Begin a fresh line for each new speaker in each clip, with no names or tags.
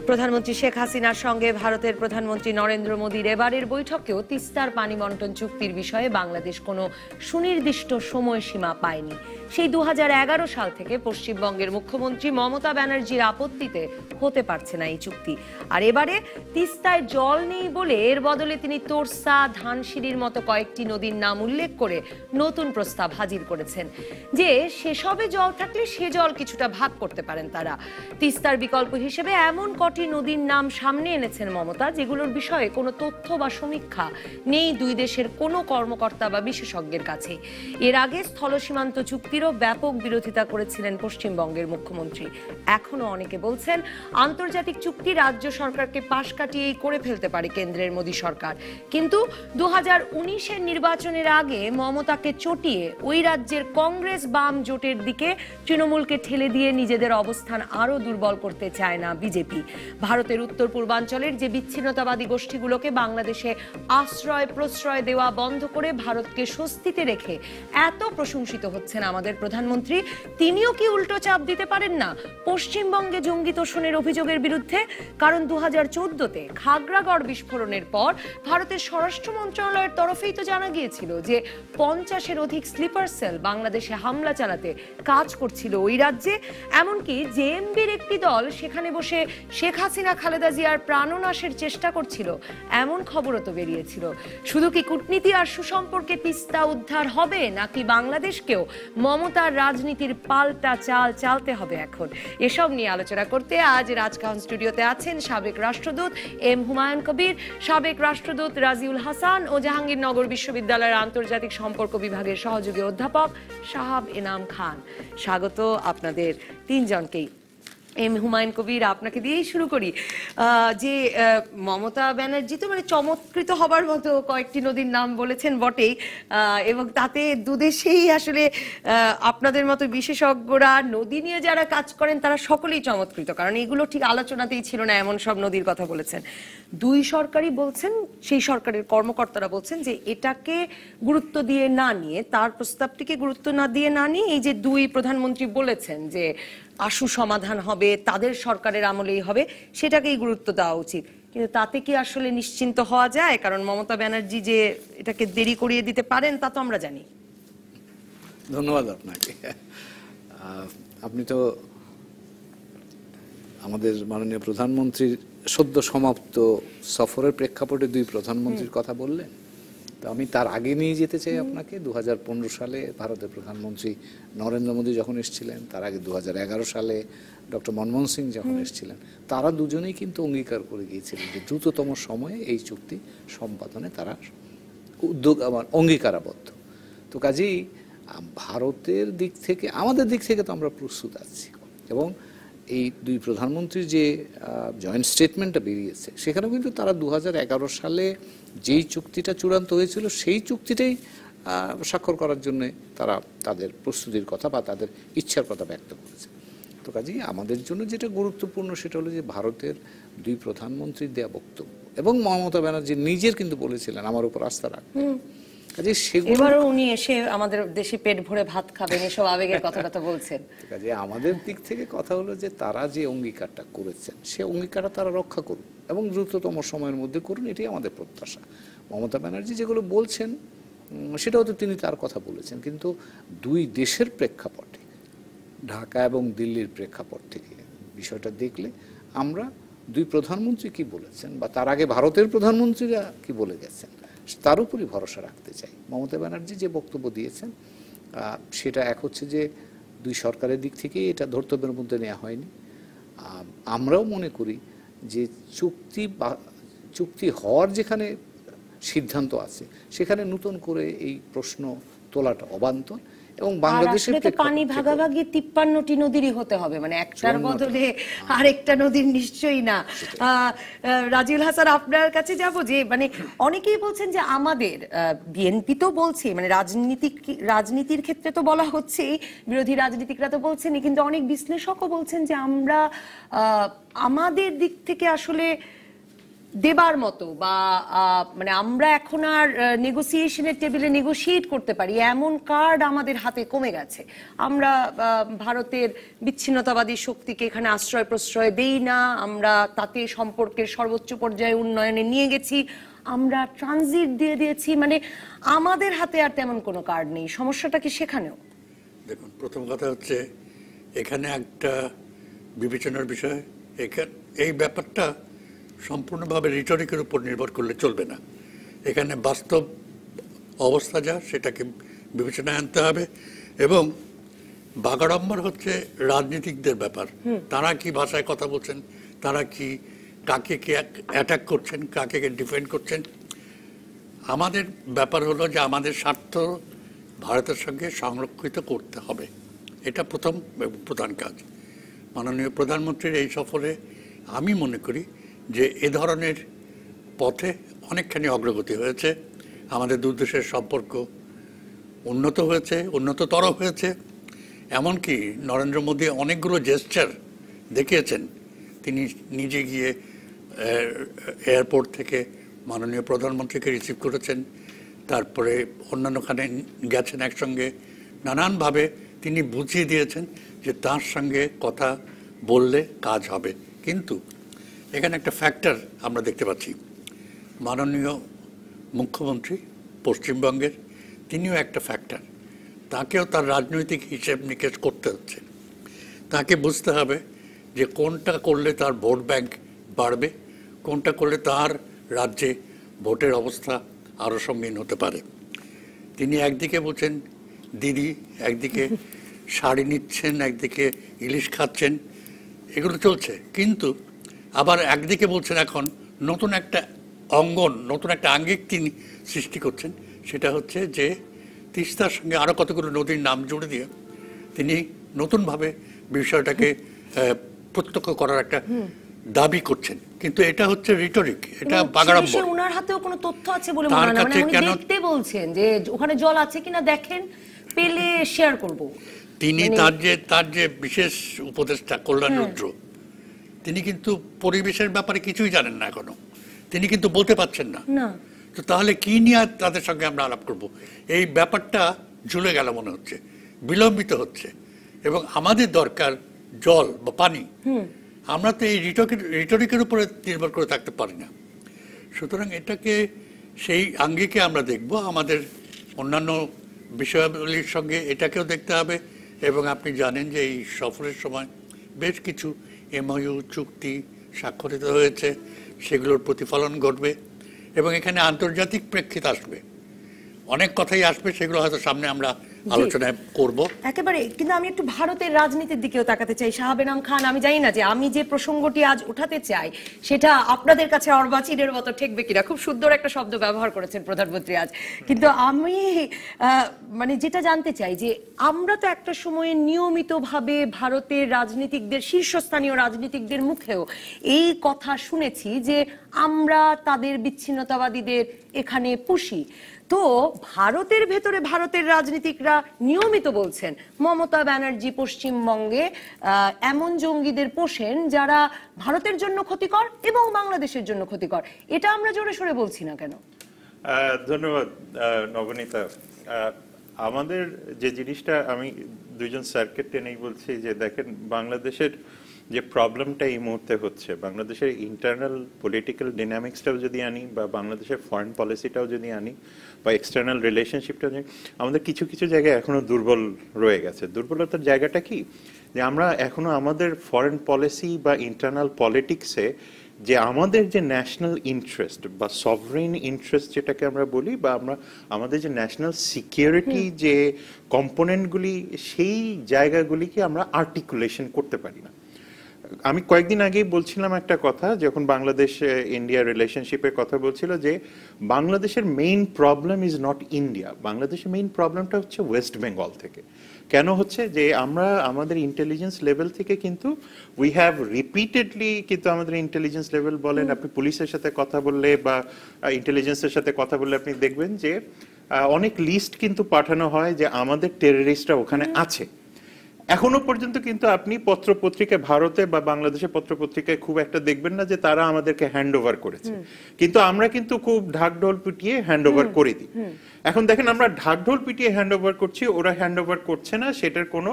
প্রধানমন্ত্রী শেখ হাসিনার সঙ্গে ভারতের প্রধানমন্ত্রী নরেন্দ্র মোদীর এবারের বৈঠকেও তিস্তার পানি বন্টন চুক্তির বিষয়ে বাংলাদেশ কোনো সুনির্দিষ্ট সময়সীমা পায়নি। সেই 2011 সাল থেকে পশ্চিমবঙ্গের মুখ্যমন্ত্রী মমতা ব্যানার্জির আপত্তিতে হতে পারছে না এই চুক্তি। আর এবারে তিস্তায় জল নেই বলে এর বদলে তিনি তোরসা, ধানসিঁড়ির মতো কয়েকটি নদীর নাম উল্লেখ করে নতুন প্রস্তাব হাজির করেছেন যে সেসবে জল থাকলে সে জল কিছুটা ভাগ করতে পারেন তারা। তিস্তার বিকল্প হিসেবে এমন কটি নদীর নাম সামনে এনেছেন মমতা যেগুলোর বিষয়ে কোনো তথ্য বা সমীক্ষা নেই দুই দেশের কোনো কর্মকর্তা বা বিশেষজ্ঞের কাছে। এর আগে স্থল সীমান্ত চুক্তিরও ব্যাপক বিরোধিতা করেছিলেন পশ্চিমবঙ্গের মুখ্যমন্ত্রী। এখনো অনেকে বলছেন আন্তর্জাতিক চুক্তি রাজ্য সরকারকে পাশ কাটিয়েই করে ফেলতে পারে কেন্দ্রের মোদী সরকার। কিন্তু 2019-এর নির্বাচনের আগে মমতাকে চটিয়ে ওই রাজ্যের কংগ্রেস বাম জোটের দিকে তৃণমূলকে ঠেলে দিয়ে নিজেদের অবস্থান আরো দুর্বল করতে চায় না বিজেপি। ভারতের উত্তর পূর্বাঞ্চলের যে বিচ্ছিন্নতাবাদী গোষ্ঠীগুলোকে বাংলাদেশে আশ্রয় প্রশ্রয় দেওয়া বন্ধ করে ভারতকে স্বস্তিতে রেখে এত প্রশংসিত হচ্ছেন আমাদের প্রধানমন্ত্রী, তিনিও কি উল্টো চাপ দিতে পারেন না পশ্চিমবঙ্গে জঙ্গি তোষণের অভিযোগের বিরুদ্ধে? কারণ 2014-তে খাগড়াগড় বিস্ফোরণের পর ভারতের স্বরাষ্ট্র মন্ত্রণালয়ের তরফেই তো জানা গিয়েছিল যে 50-এর অধিক স্লিপার সেল বাংলাদেশে হামলা চালাতে কাজ করছিল ওই রাজ্যে। এমনকি জেএমবির একটি দল সেখানে বসে শেখ হাসিনা খালেদা জিয়ার প্রাণনাশের চেষ্টা করছিল, এমন খবরও তো বেরিয়েছিল। শুধু কি কূটনীতি আর সুসম্পর্কে তিস্তা উদ্ধার হবে, নাকি বাংলাদেশকেও মমতার রাজনীতির পাল্টা চাল চালতে হবে এখন? এসব নিয়ে আলোচনা করতে আজ রাজকাহন স্টুডিওতে আছেন সাবেক রাষ্ট্রদূত এম হুমায়ুন কবির, সাবেক রাষ্ট্রদূত রাজিউল হাসান ও জাহাঙ্গীরনগর বিশ্ববিদ্যালয়ের আন্তর্জাতিক সম্পর্ক বিভাগের সহযোগী অধ্যাপক শাহাব এনাম খান। স্বাগত আপনাদের তিনজনকেই। এম হুমায়ুন কবির, আপনাকে দিয়েই শুরু করি। যে মমতা ব্যানার্জি তো মানে চমৎকৃত হবার মতো কয়েকটি নদীর নাম বলেছেন বটেই, এবং তাতে দুদেশেই আসলে আপনাদের মতো বিশেষজ্ঞরা নদী নিয়ে যারা কাজ করেন তারা সকলেই চমৎকৃত, কারণ এগুলো ঠিক আলোচনাতেই ছিল না এমন সব নদীর কথা বলেছেন। দুই সরকারই বলছেন, সেই সরকারের কর্মকর্তারা বলছেন যে এটাকে গুরুত্ব দিয়ে না নিয়ে, তার প্রস্তাবটিকে গুরুত্ব না দিয়ে না নিয়ে এই যে দুই প্রধানমন্ত্রী বলেছেন যে আশু সমাধান হবে, তাদের সরকারের আমলেই হবে, সেটাকেই গুরুত্ব দেওয়া উচিত। কিন্তু তাতে কি আসলে নিশ্চিন্ত হওয়া যায়? কারণ মমতা ব্যানার্জি যে এটাকে দেরি করিয়ে দিতে পারেন তা তো আমরা জানি।
ধন্যবাদ আপনাকে। আপনি তো আমাদের মাননীয় প্রধানমন্ত্রীর সদ্য সমাপ্ত সফরের প্রেক্ষাপটে দুই প্রধানমন্ত্রীর কথা বললেন, তো আমি তার আগে নিয়ে যেতে চাই আপনাকে। 2015 সালে ভারতের প্রধানমন্ত্রী নরেন্দ্র মোদী যখন এসেছিলেন, তার আগে 2011 সালে ডক্টর মনমোহন সিং যখন এসেছিলেন, তারা দুজনেই কিন্তু অঙ্গীকার করে গিয়েছিলেন যে দ্রুততম সময়ে এই চুক্তি সম্পাদনে তারা অঙ্গীকারাবদ্ধ। তো কাজেই ভারতের দিক থেকে, আমাদের দিক থেকে তো আমরা প্রস্তুত আছি, এবং এই দুই প্রধানমন্ত্রীর যে জয়েন্ট স্টেটমেন্টটা বেরিয়েছে সেখানেও কিন্তু তারা 2011 সালে যেই চুক্তিটা চূড়ান্ত হয়েছিল সেই চুক্তিটাই স্বাক্ষর করার জন্য তারা তাদের প্রস্তুতির কথা বা তাদের ইচ্ছার কথা ব্যক্ত করেছে। তো কাজেই আমাদের জন্য যেটা গুরুত্বপূর্ণ সেটা হলো যে ভারতের দুই প্রধানমন্ত্রীর দেয়া বক্তব্য, এবং মমতা ব্যানার্জি নিজের কিন্তু বলেছিলেন আমার উপর আস্থা রাখবেন।
এবারও উনি এসে আমাদের দেশে পেট ভরে ভাত খাবেন, এসব আবেগের কথা বলছেন।
কাজে আমাদের দিক থেকে কথা হলো যে তারা যে অঙ্গীকারটা করেছেন সে অঙ্গীকারটা তারা রক্ষা করুন এবং দ্রুততম সময়ের মধ্যে করুন, এটাই আমাদের প্রত্যাশা। মমতা ব্যানার্জি যেগুলো বলছেন সেটাও তো তিনি তার কথা বলেছেন, কিন্তু দুই দেশের প্রেক্ষাপটে, ঢাকা এবং দিল্লির প্রেক্ষাপট থেকে বিষয়টা দেখলে আমরা দুই প্রধানমন্ত্রী কি বলেছেন বা তার আগে ভারতের প্রধানমন্ত্রীরা কি বলে গেছেন তার উপরই ভরসা রাখতে চাই। মমতা ব্যানার্জি যে বক্তব্য দিয়েছেন সেটা এক হচ্ছে যে দুই সরকারের দিক থেকে এটা ধর্তব্যের মধ্যে নেওয়া হয়নি। আমরাও মনে করি যে চুক্তি হওয়ার যেখানে সিদ্ধান্ত আছে সেখানে নতুন করে এই প্রশ্ন তোলাটা অবান্তর, এবং বাংলাদেশের
পানি ভাগাভাগি 53টি নদীরই হতে হবে, মানে একটার বদলে আরেকটা নদীর নিশ্চয়ই না। রাজিউল হাসান, আপনার কাছে যাব যে মানে অনেকেই বলছেন যে আমাদের বিএনপি তো বলছে, মানে রাজনীতির ক্ষেত্রে তো বলা হচ্ছে, বিরোধী রাজনীতিকরা তো বলছেনই, কিন্তু অনেক বিশ্লেষকও বলছেন যে আমরা আমাদের দিক থেকে আসলে দেবার মতো বা মানে আমরা এখন আর নেগোসিয়েশনের টেবিলে নেগোশিয়েট করতে পারি এমন কার্ড আমাদের হাতে কমে গেছে। আমরা ভারতের বিচ্ছিন্নতাবাদী শক্তিকে এখানে আশ্রয় প্রশ্রয় দেই না, আমরা তাতে সম্পর্কের সর্বোচ্চ পর্যায়ে উন্নয়নে নিয়ে গেছি, আমরা ট্রানজিট দিয়ে দিয়েছি, মানে আমাদের হাতে আর তেমন কোনো কার্ড নেই। সমস্যাটা কি সেখানেও?
দেখুন, প্রথম কথা হচ্ছে এখানে একটা বিবেচনার বিষয়, এই ব্যাপারটা সম্পূর্ণভাবে রিটরিকের উপর নির্ভর করলে চলবে না। এখানে বাস্তব অবস্থা যা সেটাকে বিবেচনায় আনতে হবে, এবং বাগাড়ম্বর হচ্ছে রাজনীতিকদের ব্যাপার। তারা কি ভাষায় কথা বলছেন, তারা কি কাকে কে অ্যাটাক করছেন, কাকে কে ডিফেন্ড করছেন। আমাদের ব্যাপার হলো যে আমাদের স্বার্থ ভারতের সঙ্গে সংরক্ষিত করতে হবে, এটা প্রথম প্রধান কাজ। মাননীয় প্রধানমন্ত্রীর এই সফরে আমি মনে করি যে এ ধরনের পথে অনেকখানি অগ্রগতি হয়েছে। আমাদের দুই দেশের সম্পর্ক উন্নত হয়েছে, উন্নততর হয়েছে। এমনকি নরেন্দ্র মোদী অনেকগুলো জেস্চার দেখিয়েছেন। তিনি নিজে গিয়ে এয়ারপোর্ট থেকে মাননীয় প্রধানমন্ত্রীকে রিসিভ করেছেন, তারপরে অন্যান্যখানে গেছেন একসঙ্গে। নানানভাবে তিনি বুঝিয়ে দিয়েছেন যে তার সঙ্গে কথা বললে কাজ হবে। কিন্তু এখানে একটা ফ্যাক্টর আমরা দেখতে পাচ্ছি, মাননীয় মুখ্যমন্ত্রী পশ্চিমবঙ্গের, তিনিও একটা ফ্যাক্টর। তাকেও তার রাজনৈতিক হিসেব নিকেশ করতে হচ্ছে। তাকে বুঝতে হবে যে কোনটা করলে তার ভোট ব্যাংক বাড়বে, কোনটা করলে তার রাজ্যে ভোটের অবস্থা আরও সঙ্গীন হতে পারে। তিনি একদিকে বলছেন দিদি, একদিকে শাড়ি নিচ্ছেন, একদিকে ইলিশ খাচ্ছেন, এগুলো চলছে। কিন্তু আবার একদিকে বলছেন এখন নতুন একটা অঙ্গন, নতুন একটা আঙ্গিক তিনি সৃষ্টি করছেন। সেটা হচ্ছে যে তিস্তার সঙ্গে আরও কতগুলো নদীর নাম জুড়ে দিয়ে তিনি নতুনভাবে বিষয়টাকে প্রত্যক্ষ করার একটা দাবি করছেন। কিন্তু এটা হচ্ছে রিটরিক, এটা বাগাড়ম্বর।
ওনার হাতেও কোনো তথ্য আছে বলে মনে হয় না, মানে উনি দেখতে বলছেন যে ওখানে জল আছে কিনা দেখেন, পেলে শেয়ার করব।
তিনি তার যে বিশেষ উপদেষ্টা কল্যাণ রুদ্র, তিনি কিন্তু পরিবেশের ব্যাপারে কিছুই জানেন না এখনো, তিনি কিন্তু বলতে পারছেন না। তো তাহলে কি নিয়ে তাদের সঙ্গে আমরা আলাপ করব? এই ব্যাপারটা ঝুলে গেল মনে হচ্ছে, বিলম্বিত হচ্ছে। এবং আমাদের দরকার জল বা পানি। আমরা তো এই রিটরিকের উপরে নির্ভর করে থাকতে পারি না। সুতরাং এটাকে সেই আঙ্গিকে আমরা দেখব, আমাদের অন্যান্য বিষয়াবলীর সঙ্গে এটাকেও দেখতে হবে। এবং আপনি জানেন যে এই সফরের সময় বেশ কিছু এমওইউ চুক্তি স্বাক্ষরিত হয়েছে, সেগুলোর প্রতিফলন ঘটবে এবং এখানে আন্তর্জাতিক প্রেক্ষিত আসবে, অনেক কথাই আসবে, সেগুলো হয়তো সামনে আমরা আলোচনায় করব
একেবারে। কিন্তু আমি একটু ভারতের রাজনীতির দিকেও তাকাতে চাই। শাহাব এনাম খান, আমি জানি না যে আমি যে প্রসঙ্গটি আজ উঠাতে চাই সেটা আপনাদের কাছে অর্বাচীনের মতো ঠেকবে কিনা। খুব সুন্দর একটা শব্দ ব্যবহার করেছেন প্রধানমন্ত্রী আজ। কিন্তু আমি মানে যেটা জানতে চাই যে আমরা তো একটা সময়ে নিয়মিতভাবে ভারতের রাজনীতিকদের, শীর্ষস্থানীয় রাজনীতিকদের মুখেও এই কথা শুনেছি যে আমরা তাদের বিচ্ছিন্নতাবাদীদের এখানে পুষি। তো ভারতের ভেতরে ভারতের রাজনীতিকরা নিয়মিত বলছেন মমতা ব্যানার্জি পশ্চিমবঙ্গে এমন জঙ্গিদের পোষেন যারা ভারতের জন্য ক্ষতিকর এবং বাংলাদেশের জন্য ক্ষতিকর। এটা আমরা জোরে সোরে বলছি না কেন?
ধন্যবাদ নবনীতা। আমাদের যে জিনিসটা আমি দুইজন স্যারকে টেনেই বলছি যে দেখেন, বাংলাদেশের যে প্রবলেমটা এই মুহূর্তে হচ্ছে, বাংলাদেশের ইন্টারনাল পলিটিক্যাল ডিনামিক্সটাও যদি আনি বা বাংলাদেশের ফরেন পলিসিটাও যদি আনি বা এক্সটার্নাল রিলেশনশিপটাও যদি, আমাদের কিছু কিছু জায়গায় এখনো দুর্বল রয়ে গেছে। দুর্বলতার জায়গাটা কি, যে আমরা এখনো আমাদের ফরেন পলিসি বা ইন্টারনাল পলিটিক্সে যে আমাদের যে ন্যাশনাল ইন্টারেস্ট বা সভরেন ইন্টারেস্ট যেটাকে আমরা বলি, বা আমরা আমাদের যে ন্যাশনাল সিকিউরিটি যে কম্পোনেন্টগুলি, সেই জায়গাগুলিকে আমরা আর্টিকুলেশন করতে পারি না। আমি কয়েকদিন আগেই বলছিলাম একটা কথা, যখন বাংলাদেশ ইন্ডিয়া রিলেশনশিপের কথা বলছিল, যে বাংলাদেশের main problem is not India, বাংলাদেশের মেইন প্রবলেমটা হচ্ছে ওয়েস্ট বেঙ্গল থেকে। কেন হচ্ছে, যে আমরা আমাদের ইন্টেলিজেন্স লেভেল থেকে কিন্তু উই হ্যাভ রিপিটেডলি, কিন্তু আমাদের ইন্টেলিজেন্স লেভেল বলেন, আপনি পুলিশের সাথে কথা বললে বা ইন্টেলিজেন্সের সাথে কথা বললে আপনি দেখবেন যে অনেক লিস্ট কিন্তু পাঠানো হয় যে আমাদের টেররিস্টরা ওখানে আছে। এখনো পর্যন্ত কিন্তু আপনি পত্রপত্রিকায় ভারতে বা বাংলাদেশের পত্রপত্রিকায় খুব একটা দেখবেন না যে তারা আমাদেরকে হ্যান্ড ওভার করেছে, কিন্তু আমরা কিন্তু খুব ঢাকঢোল পিটিয়ে হ্যান্ড ওভার করে দিই। এখন দেখেন আমরা ঢাকঢোল পিটিয়ে হ্যান্ড ওভার করছি, ওরা হ্যান্ড ওভার করছে না, সেটার কোনো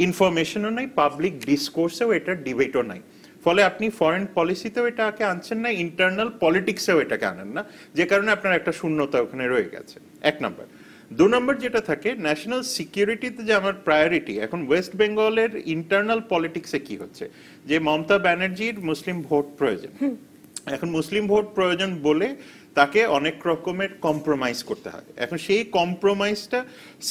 ইনফরমেশনও নাই, পাবলিক ডিসকোর্সেও এটার ডিবেটও নাই। ফলে আপনি ফরেন পলিসিতেও এটাকে আনছেন না, ইন্টারনাল পলিটিক্সেও এটাকে আনেন না, যে কারণে আপনার একটা শূন্যতা ওখানে রয়ে গেছে। 1 নম্বর। 2 নম্বর যেটা থাকে, ন্যাশনাল সিকিউরিটিতে যে আমার প্রায়োরিটি, এখন ওয়েস্ট বেঙ্গলের ইন্টারনাল পলিটিক্সে কি হচ্ছে, যে মমতা ব্যানার্জির মুসলিম ভোট প্রয়োজন, এখন মুসলিম ভোট প্রয়োজন বলে তাকে অনেক রকমের কম্প্রোমাইজ করতে হয়। এখন সেই কম্প্রোমাইজটা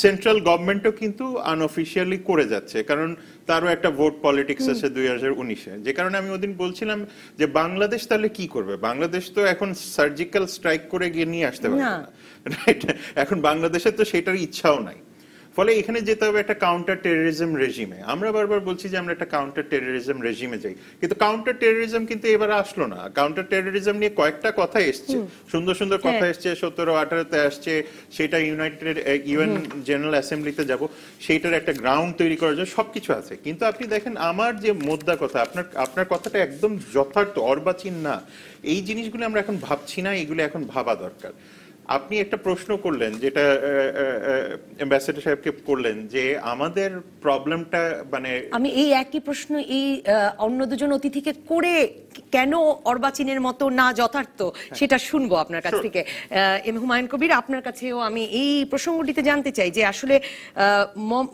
সেন্ট্রাল গভর্নমেন্টও কিন্তু আনঅফিশিয়ালি করে যাচ্ছে, কারণ তারও একটা ভোট পলিটিক্স আছে 2019-এ, যে কারণে আমি ওদিন বলছিলাম যে বাংলাদেশ তাহলে কি করবে, বাংলাদেশ তো এখন সার্জিক্যাল স্ট্রাইক করে গিয়ে নিয়ে আসতে পারবে না, রাইট? এখন বাংলাদেশের তো সেটার ইচ্ছাও নাই। ফলে এখানে যেতে হবে একটা কাউন্টার টেররিজম রেজিমে। আমরা বারবার বলছি যে আমরা একটা কাউন্টার টেররিজম রেজিমে যাই, কিন্তু কাউন্টার টেররিজম কিন্তু এবার আসলো না। কাউন্টার টেররিজম নিয়ে কয়েকটা কথা এসছে, সুন্দর সুন্দর কথা এসছে, 17-18-তে আসছে, সেটা ইউএন জেনারেল অ্যাসেম্বলিতে যাব, সেইটার একটা গ্রাউন্ড তৈরি করার জন্য সবকিছু আছে। কিন্তু আপনি দেখেন আমার যে মোদ্দা কথা, আপনার কথাটা একদম যথার্থ, অর্বাচীন না। এই জিনিসগুলো আমরা এখন ভাবছি না, এগুলো এখন ভাবা দরকার। আপনি একটা প্রশ্ন করলেন, যেটা অ্যাম্বাসেডর সাহেবকে করলেন, যে আমাদের প্রবলেমটা মানে,
আমি এই একই প্রশ্ন এই অন্য দুজন অতিথিকে করে কেন অর্বাচীনের মতো না যথার্থ সেটা শুনবো আপনার কাছ থেকে। এম হুমায়ুন কবির, আপনার কাছেও আমি এই প্রসঙ্গটিতে জানতে চাই যে আসলে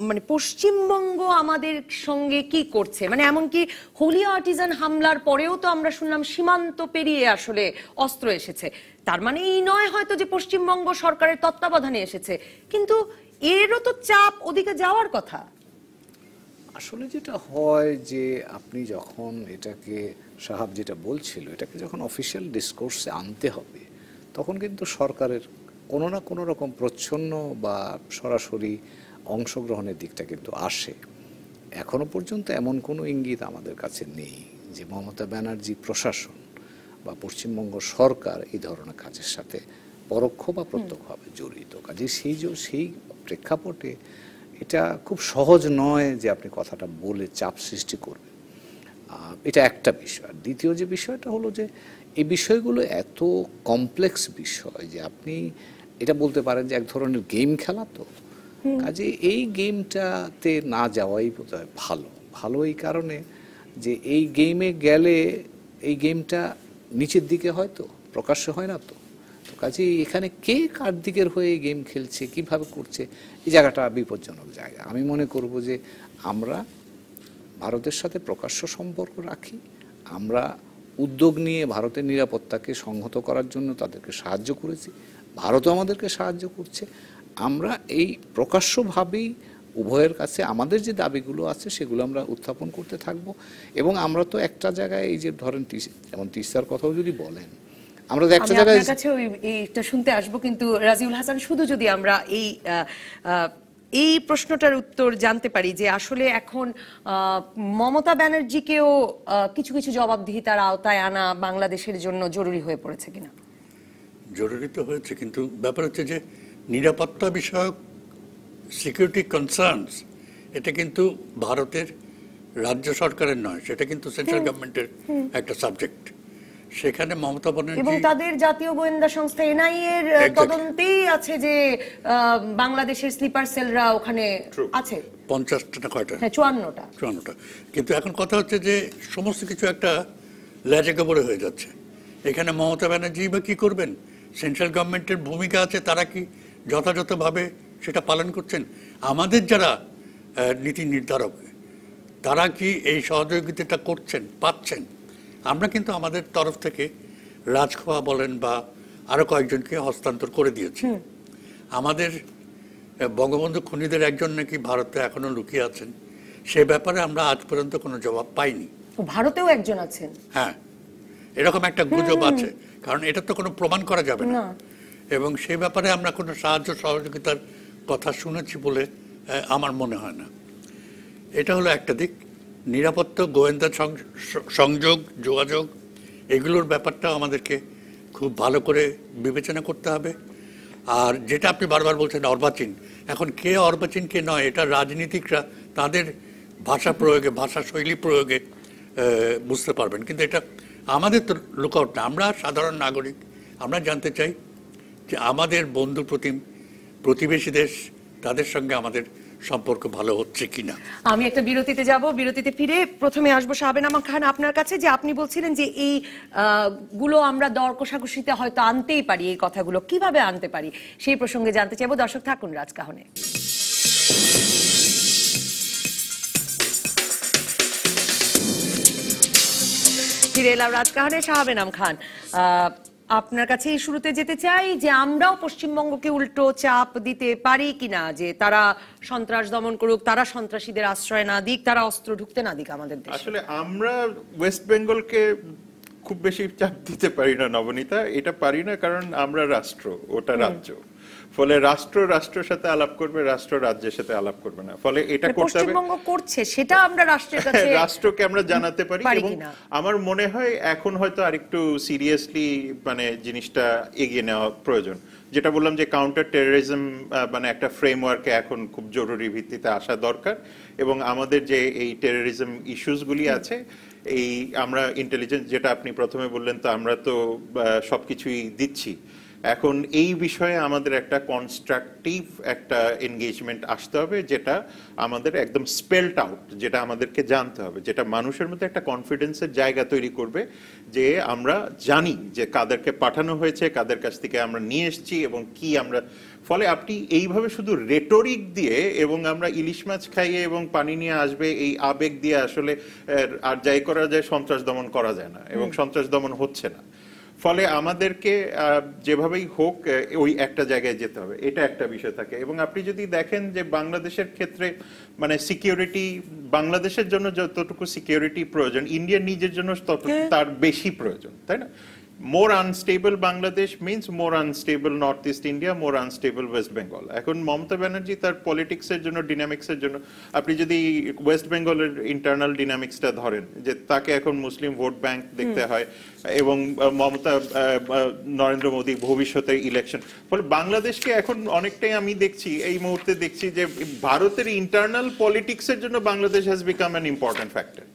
মানে পশ্চিমবঙ্গ আমাদের সঙ্গে কি করছে, মানে এমনকি হোলি আর্টিজান হামলার পরেও তো আমরা শুনলাম সীমান্ত পেরিয়ে আসলে অস্ত্র এসেছে। তার মানে এই নয় হয়তো যে পশ্চিমবঙ্গ সরকারের তত্ত্বাবধানে এসেছে, কিন্তু এরও তো চাপ ওদিকে যাওয়ার কথা।
আসলে যেটা হয় যে আপনি যখন এটাকে, সাহাব যেটা বলছিল, এটাকে যখন অফিসিয়াল ডিসকোর্সে আনতে হবে, তখন কিন্তু সরকারের কোনো না কোনো রকম প্রচ্ছন্ন বা সরাসরি অংশগ্রহণের দিকটা কিন্তু আসে। এখনো পর্যন্ত এমন কোনো ইঙ্গিত আমাদের কাছে নেই যে মমতা ব্যানার্জি প্রশাসন বা পশ্চিমবঙ্গ সরকার এই ধরনের কাজের সাথে পরোক্ষ বা প্রত্যক্ষভাবে জড়িত। কাজে সেই প্রেক্ষাপটে এটা খুব সহজ নয় যে আপনি কথাটা বলে চাপ সৃষ্টি করবেন। এটা একটা বিষয়। দ্বিতীয় যে বিষয়টা হলো যে এই বিষয়গুলো এত কমপ্লেক্স বিষয় যে আপনি এটা বলতে পারেন যে এক ধরনের গেম খেলা, তো কাজে এই গেমটাতে না যাওয়াই বোধহয় ভালো এই কারণে যে এই গেমে গেলে এই গেমটা নিচের দিকে হয়তো প্রকাশ্য হয় না, তো কাজে এখানে কে কার দিকের হয়ে গেম খেলছে, কিভাবে করছে, এই জায়গাটা বিপজ্জনক জায়গা। আমি মনে করব যে আমরা ভারতের সাথে প্রকাশ্য সম্পর্ক রাখি, আমরা উদ্যোগ নিয়ে ভারতের নিরাপত্তাকে সংহত করার জন্য তাদেরকে সাহায্য করেছি, ভারতও আমাদেরকে সাহায্য করছে। আমরা এই প্রকাশ্যভাবেই উভয়ের কাছে আমাদের যে দাবিগুলো আছে সেগুলো আমরা উত্থাপন করতে থাকব। এবং আমরা তো একটা জায়গায়, এই যে ধরেন যেমন তিস্তার কথাও যদি বলেন, আমরা তো একটা জায়গায়,
আপনার কাছে এইটা শুনতে আসবো, কিন্তু রাজিউল হাসান, শুধু যদি আমরা এই প্রশ্নটার উত্তর জানতে পারি যে আসলে এখন মমতা ব্যানার্জিকেও কিছু কিছু জবাবদিহিতার আওতায় আনা বাংলাদেশের জন্য জরুরি হয়ে পড়েছে কিনা।
জরুরি তো হয়েছে, কিন্তু ব্যাপার হচ্ছে যে নিরাপত্তা বিষয়ক সিকিউরিটি কনসার্নস, এটা কিন্তু ভারতের রাজ্য সরকারের নয়, সেটা কিন্তু সেন্ট্রাল গভর্নমেন্টের একটা সাবজেক্ট। সেখানে মমতা ব্যানার্জি
এবং তাদের জাতীয় গোয়েন্দা সংস্থা এনআইএ এর তদন্তেই আছে যে বাংলাদেশের স্লিপার সেলরা ওখানে আছে
50টা না কয়টা,
54টা।
কিন্তু এখন কথা হচ্ছে যে সমস্ত কিছু একটা লেজে গোবরে হয়ে যাচ্ছে। এখানে মমতা ব্যানার্জি বা কি করবেন, সেন্ট্রাল গভর্নমেন্টের ভূমিকা আছে, তারা কি যথাযথভাবে সেটা পালন করছেন? আমাদের যারা নীতি নির্ধারক, তারা কি এই সহযোগিতাটা করছেন, পাচ্ছেন? আমরা কিন্তু আমাদের তরফ থেকে রাজখোয়া বলেন বা আরো কয়েকজনকে হস্তান্তর করে দিয়েছি। আমাদের বঙ্গবন্ধু খুনিদের একজন নাকি ভারতে এখনো লুকিয়ে আছেন, সে ব্যাপারে আমরা আজ পর্যন্ত কোনো জবাব পাইনি।
ভারতেও একজন আছেন,
হ্যাঁ, এরকম একটা গুজব আছে, কারণ এটা তো কোনো প্রমাণ করা যাবে না। এবং সেই ব্যাপারে আমরা কোনো সাহায্য সহযোগিতার কথা শুনেছি বলে আমার মনে হয় না। এটা হলো একটা দিক। নিরাপত্তা, গোয়েন্দা সংযোগ, যোগাযোগ, এগুলোর ব্যাপারটা আমাদেরকে খুব ভালো করে বিবেচনা করতে হবে। আর যেটা আপনি বারবার বলছেন অর্বাচীন, এখন কে অর্বাচীন কে নয়, এটা রাজনীতিকরা তাদের ভাষা প্রয়োগে, ভাষা শৈলী প্রয়োগে বুঝতে পারবেন। কিন্তু এটা আমাদের তো লুকআউট না, আমরা সাধারণ নাগরিক, আমরা জানতে চাই যে আমাদের বন্ধু প্রতিবেশী দেশ, তাদের সঙ্গে আমাদের সম্পর্ক ভালো হচ্ছে কিনা।
আমি একটা বিরতিতে যাব, বিরতিতে ফিরে প্রথমে আসবো শাহাবেন আমান খান আপনার কাছে, যে আপনি বলছিলেন যে এই গুলো আমরা দর কষাকষিতে হয়তো আনতেই পারি, এই কথাগুলো কিভাবে আনতে পারি সেই প্রসঙ্গে জানতে চাইবো। দর্শক থাকুন রাজকাহনে। ফিরে এলাম রাজকাহনে। শাহাবেন আমান খান, আপনার কাছে এই শুরুতে যেতে চাই যে আমরাও পশ্চিমবঙ্গকে উল্টো চাপ দিতে পারি কিনা, যে তারা সন্ত্রাস দমন করুক, তারা সন্ত্রাসীদের আশ্রয় না দিক, তারা অস্ত্র ঢুকতে না দিক আমাদের দেশে।
আসলে আমরা ওয়েস্ট বেঙ্গলকে খুব বেশি চাপ দিতে পারি না নবনীতা, এটা পারি না কারণ আমরা রাষ্ট্র, ওটা রাজ্য। ফলে রাষ্ট্রের সাথে আলাপ করবে, রাষ্ট্র রাজ্যের সাথে আলাপ করবে না। ফলে এটা করতে হবে,
পশ্চিমবঙ্গ করছে, সেটা আমরা রাষ্ট্রের কাছে
রাষ্ট্রকে আমরা জানাতে পারি। এবং আমার মনে হয় এখন হয়তো আরেকটু সিরিয়াসলি মানে জিনিসটা এগিয়ে নেওয়া প্রয়োজন। যেটা বললাম যে কাউন্টার টেররিজম মানে একটা ফ্রেমওয়ার্কে এখন খুব জরুরি ভিত্তিতে আসা দরকার। এবং আমাদের যে এই টেররিজম ইস্যুসগুলি আছে, এই আমরা ইন্টেলিজেন্স, যেটা আপনি প্রথমে বললেন, তো আমরা তো সবকিছুই দিচ্ছি। এখন এই বিষয়ে আমাদের একটা কনস্ট্রাকটিভ একটা এনগেজমেন্ট আসতে হবে, যেটা আমাদের একদম স্পেলড আউট, যেটা আমাদেরকে জানতে হবে, যেটা মানুষের মধ্যে একটা কনফিডেন্সের জায়গা তৈরি করবে যে আমরা জানি যে কাদেরকে পাঠানো হয়েছে, কাদের কাছ থেকে আমরা নিয়ে এসেছি এবং কি আমরা। ফলে আপনি এইভাবে শুধু রেটরিক দিয়ে এবং আমরা ইলিশ মাছ খাইয়ে এবং পানি নিয়ে আসবে এই আবেগ দিয়ে আসলে আর যাই করা যায় সন্ত্রাস দমন করা যায় না, এবং সন্ত্রাস দমন হচ্ছে না। ফলে আমাদেরকে যেভাবেই হোক ওই একটা জায়গায় যেতে হবে, এটা একটা বিষয় থাকে। এবং আপনি যদি দেখেন যে বাংলাদেশের ক্ষেত্রে মানে সিকিউরিটি, বাংলাদেশের জন্য যতটুকু সিকিউরিটি প্রয়োজন, ইন্ডিয়ার নিজের জন্য তত তার বেশি প্রয়োজন, তাই না? More unstable Bangladesh means more unstable north east India, more unstable West Bengal. এখন মমতা ব্যানার্জি তার পলিটিক্সের জন্য, ডিনামিক্সের জন্য, আপনি যদি ওয়েস্ট বেঙ্গলের ইন্টারনাল ডিনামিক্সটা ধরেন, যে তাকে এখন মুসলিম ভোট ব্যাংক দেখতে হয়, এবং মমতা নরেন্দ্র মোদী ভবিষ্যতে ইলেকশন। ফলে বাংলাদেশকে এখন অনেকটাই আমি দেখছি, এই মুহূর্তে দেখছি যে ভারতের ইন্টারনাল পলিটিক্সের জন্য Bangladesh has become an important factor.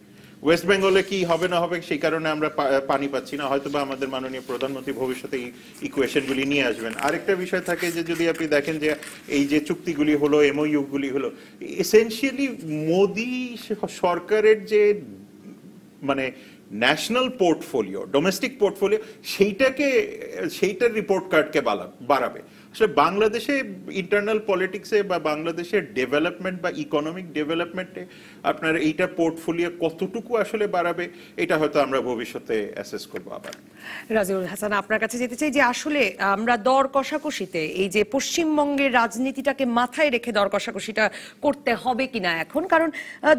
West বেঙ্গলে কি হবে না হবে সেই কারণে আমরা পানি পাচ্ছি না, হয়তো বা আমাদের মাননীয় প্রধানমন্ত্রী ভবিষ্যতে এই ইকুয়েশনগুলি নিয়ে আসবেন। আরেকটা বিষয় থাকে যে যদি আপনি দেখেন যে এই যে চুক্তিগুলি হলো, এমওইউ গুলি হলো, এসেনশিয়ালি মোদি সরকারের যে মানে ন্যাশনাল পোর্টফোলিও, ডোমেস্টিক পোর্টফোলিও, সেইটার রিপোর্ট কার্ডকে বাড়াবে। আসলে বাংলাদেশে ইন্টারনাল পলিটিক্সে বা বাংলাদেশের ডেভেলপমেন্ট বা ইকোনমিক ডেভেলপমেন্টে আপনার এইটা পোর্টফোলিও কতটুকু আসলে বাড়াবে, এটা হয়তো আমরা ভবিষ্যতে অ্যাসেস করবো। আবার
রাজিউল হাসান, আপনার কাছে যেতে চাই যে আসলে আমরা দর কষাকষিতে এই যে পশ্চিমবঙ্গের রাজনীতিটাকে মাথায় রেখে দর কষাকষিটা করতে হবে কিনা এখন, কারণ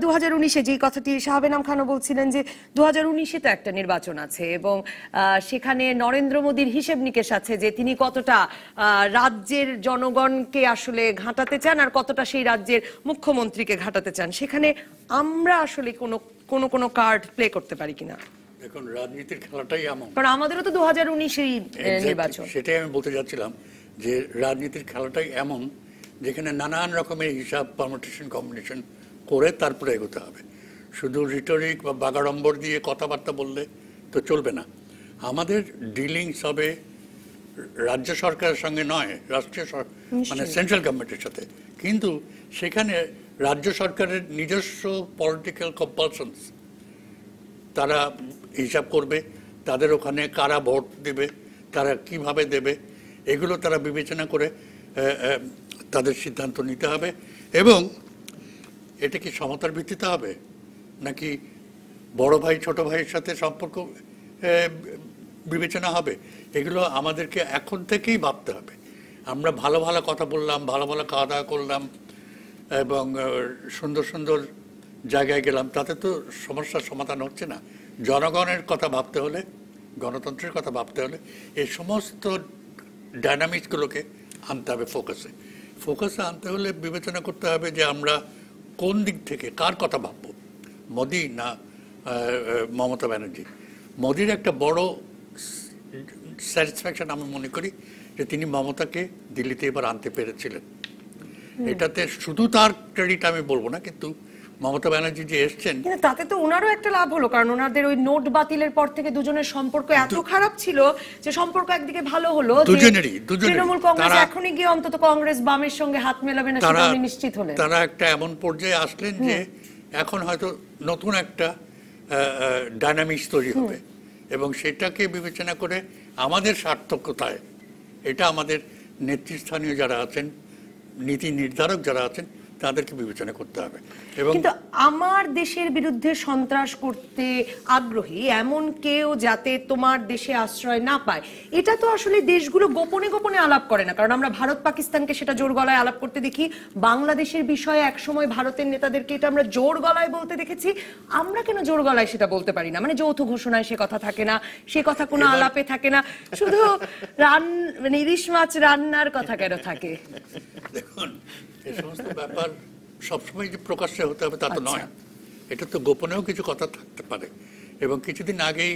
2019-এ যে কথাটি শাহাবেন আমান খানও বলছিলেন যে 2019-এ তো একটা নির্বাচন আছে, এবং সেখানে নরেন্দ্র মোদীর হিসেব নিকেশ আছে যে তিনি কতটা রাজ্যের জনগণকে আসলে ঘাঁটাতে চান আর কতটা সেই রাজ্যের মুখ্যমন্ত্রীকে ঘাঁটাতে চান। সেখানে আমরা আসলে কোনো কার্ড প্লে করতে পারি কিনা?
দেখুন, রাজনীতির খেলাটাই এমন,
কারণ আমাদেরও তো 2019-এই নির্বাচন।
সেটাই আমি বলতে যাচ্ছিলাম যে রাজনীতির খেলাটাই এমন যেখানে নানান রকমের হিসাব, পারমুটেশন, কম্বিনেশন করে তারপরে এগোতে হবে। শুধু রিটরিক বা বাগাড়ম্বর দিয়ে কথাবার্তা বললে তো চলবে না। আমাদের ডিলিংস হবে রাজ্য সরকারের সঙ্গে নয়, রাষ্ট্রীয় মানে সেন্ট্রাল গভর্নমেন্টের সাথে। কিন্তু সেখানে রাজ্য সরকারের নিজস্ব পলিটিক্যাল কম্পালশনস, তারা হিসাব করবে, তাদের ওখানে কারা ভোট দেবে, তারা কিভাবে দেবে, এগুলো তারা বিবেচনা করে তাদের সিদ্ধান্ত নিতে হবে। এবং এটা কি সমতার ভিত্তিতে হবে নাকি বড় ভাই ছোট ভাইয়ের সাথে সম্পর্ক বিবেচনা হবে, এগুলো আমাদেরকে এখন থেকেই ভাবতে হবে। আমরা ভালো ভালো কথা বললাম, ভালো ভালো খাওয়া দাওয়া করলাম এবং সুন্দর সুন্দর জায়গায় গেলাম, তাতে তো সমস্যার সমাধান হচ্ছে না। জনগণের কথা ভাবতে হলে, গণতন্ত্রের কথা ভাবতে হলে এই সমস্ত ডায়নামিক্সগুলোকে আনতে হবে ফোকাসে আনতে হলে বিবেচনা করতে হবে যে আমরা কোন দিক থেকে কার কথা ভাববো, মোদি না মমতা ব্যানার্জি। মোদির একটা বড় স্যাটিসফ্যাকশন আমি মনে করি যে তিনি মমতাকে দিল্লিতে এবার আনতে পেরেছিলেন। এটাতে শুধু তার ক্রেডিট আমি বলবো না, কিন্তু মমতা ব্যানার্জি যে এসছেন,
কিন্তু তাতে তো ওনারও একটা লাভ হলো, কারণ ওনাদের ওই নোট বাতিলের পর থেকে দুজনের সম্পর্ক এত খারাপ ছিল যে সম্পর্ক একদিকে ভালো হলো,
দুজনেরই
তৃণমূল কংগ্রেস এখনই গিয়ে অন্তত কংগ্রেস বামের সঙ্গে হাত মেলাবে না সেটা উনি নিশ্চিত হলেন।
তারা একটা এমন পর্যায়ে আসলেন যে এখন হয়তো নতুন একটা ডায়নামিক্স তৈরি হবে, এবং সেটাকে বিবেচনা করে আমাদের সার্থকতায় এটা আমাদের নেতৃস্থানীয় যারা আছেন, নীতি নির্ধারক যারা আছেন, তাদেরকে বিবেচনা করতে হবে। এবং
কিন্তু আমার দেশের বিরুদ্ধে সন্ত্রাস করতে আগ্রহী এমন কেউ যাতে তোমার দেশে আশ্রয় না পায়, এটা তো আসলে দেশগুলো গোপনে গোপনে আলাপ করে না। কারণ আমরা ভারত পাকিস্তানকে সেটা জোর গলায় আলাপ করতে দেখি, বাংলাদেশের বিষয়ে একসময় ভারতের নেতাদেরকে এটা আমরা জোর গলায় বলতে দেখেছি। আমরা কেন জোর গলায় সেটা বলতে পারি না? মানে যৌথ ঘোষণায় সে কথা থাকে না, সে কথা কোনো আলাপে থাকে না, শুধু মানে ইলিশ মাছ রান্নার কথা কেন থাকে?
দেখুন, এই সমস্ত ব্যাপার সবসময় যে প্রকাশ্যে হতে হবে তা তো নয়, এটা তো গোপনেও কিছু কথা থাকতে পারে। এবং কিছুদিন আগেই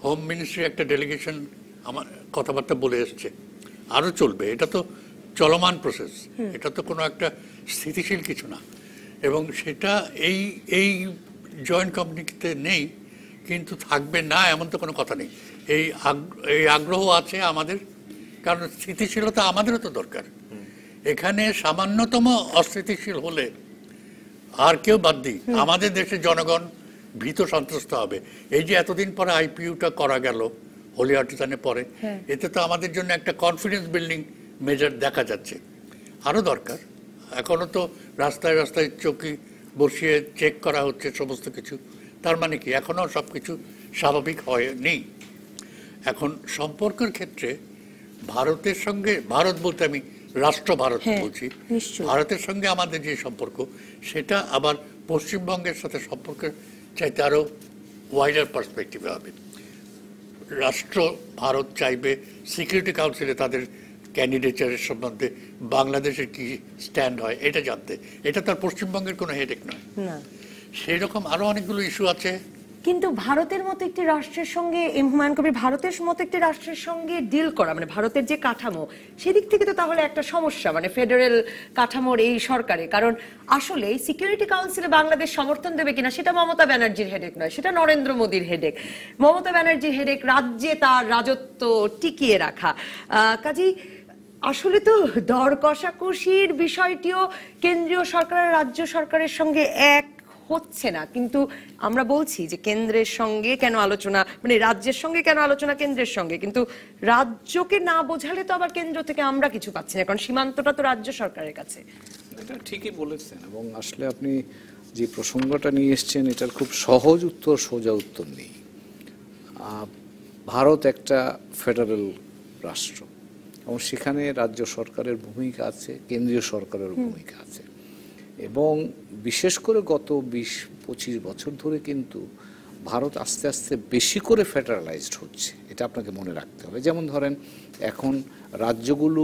হোম মিনিস্ট্রি একটা ডেলিগেশন আমার কথাবার্তা বলে এসছে, আরও চলবে। এটা তো চলমান প্রসেস, এটা তো কোনো একটা স্থিতিশীল কিছু না। এবং সেটা এই জয়েন্ট কমিটিতে নেই, কিন্তু থাকবে না এমন তো কোনো কথা নেই। এই আগ্রহ আছে আমাদের, কারণ স্থিতিশীলতা আমাদেরও তো দরকার। এখানে সামান্যতম অস্থিতিশীল হলে আর কেউ বাদ দিই, আমাদের দেশের জনগণ ভীত সন্ত্রস্ত হবে। এই যে এতদিন পরে আইপিইউটা করা গেল হোলি আর্টিসানের পরে, এতে তো আমাদের জন্য একটা কনফিডেন্স বিল্ডিং মেজার দেখা যাচ্ছে। আরও দরকার, এখনো তো রাস্তায় রাস্তায় চৌকি বসিয়ে চেক করা হচ্ছে সমস্ত কিছু। তার মানে কি এখনো সব কিছু স্বাভাবিক হয়নি। এখন সম্পর্কের ক্ষেত্রে ভারতের সঙ্গে, ভারত বলতে আমি রাষ্ট্র ভারত বলছি, ভারতের সঙ্গে আমাদের যে সম্পর্ক, সেটা আবার পশ্চিমবঙ্গের সাথে সম্পর্কের চাইতে আরো ওয়াইডার পার্সপেক্টিভে হবে। রাষ্ট্র ভারত চাইবে সিকিউরিটি কাউন্সিলে তাদের ক্যান্ডিডেচারের সম্বন্ধে বাংলাদেশের কি স্ট্যান্ড হয় এটা জানতে। এটা তার পশ্চিমবঙ্গের কোনো হেডেক নয়। সেই রকম আরো অনেকগুলো ইস্যু আছে।
কিন্তু ভারতের মতো একটি রাষ্ট্রের সঙ্গে, হুমায়ুন কবির, ভারতের মতো একটি রাষ্ট্রের সঙ্গে ডিল করা মানে ভারতের যে কাঠামো, সেদিক থেকে তো তাহলে একটা সমস্যা, মানে ফেডারেল কাঠামোর এই সরকারে। কারণ আসলে সিকিউরিটি কাউন্সিলে বাংলাদেশ সমর্থন দেবে কিনা সেটা মমতা ব্যানার্জির হেডেক নয়, সেটা নরেন্দ্র মোদীর হেডেক। মমতা ব্যানার্জির হেডেক রাজ্যে তার রাজত্ব টিকিয়ে রাখা। কাজেই আসলে তো দর কষাকষির বিষয়টিও কেন্দ্রীয় সরকার আর রাজ্য সরকারের সঙ্গে এক হচ্ছে না। কিন্তু আমরা বলছি যে কেন্দ্রের সঙ্গে কেন আলোচনা, মানে রাজ্যের সঙ্গে কেন আলোচনা কেন্দ্রের সঙ্গে, কিন্তু রাজ্যকে না বোঝালে তো আবার কেন্দ্র থেকে আমরা কিছু পাচ্ছি না, কারণ সীমান্তটা তো রাজ্য সরকারের কাছে।
এটা ঠিকই বলেছেন, এবং আসলে আপনি যে প্রসঙ্গটা নিয়ে এসছেন এটার খুব সহজ উত্তর, সোজা উত্তর নেই। ভারত একটা ফেডারেল রাষ্ট্র, এবং সেখানে রাজ্য সরকারের ভূমিকা আছে, কেন্দ্রীয় সরকারের ভূমিকা আছে। এবং বিশেষ করে গত 20-25 বছর ধরে কিন্তু ভারত আস্তে আস্তে বেশি করে ফেডারালাইজড হচ্ছে, এটা আপনাকে মনে রাখতে হবে। যেমন ধরেন, এখন রাজ্যগুলো